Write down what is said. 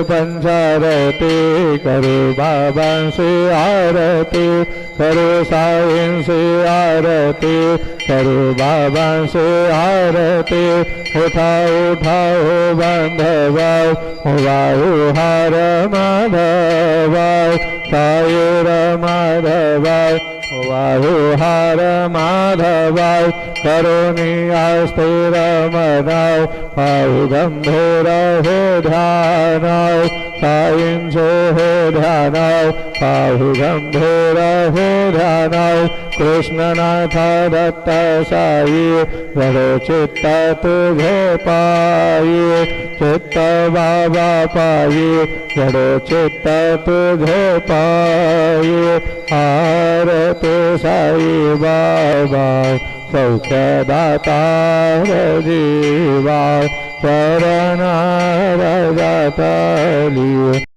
पंचारती करो बाबा से आरती करो साईं से आरती करो बाबा से आरती उठाओ उठाओ बांधवाओ वाओ हार माधवाओ साईं माधवाओ वाहो हार माधवाओ करुणी आस्थिर मनाओ पाहु गंभीर हो ध्यानाओ साईं जो हो ध्यानाओ पाहु गंभीर हो ध्यानाओ कृष्णनाथ दत्त साई रहो चित्त तुझे पाई चित्त बाबा पाई रहो चित्त तुझे पाई आरती साई बाबा सौख्यदाता जीवा चरण रजत लियो।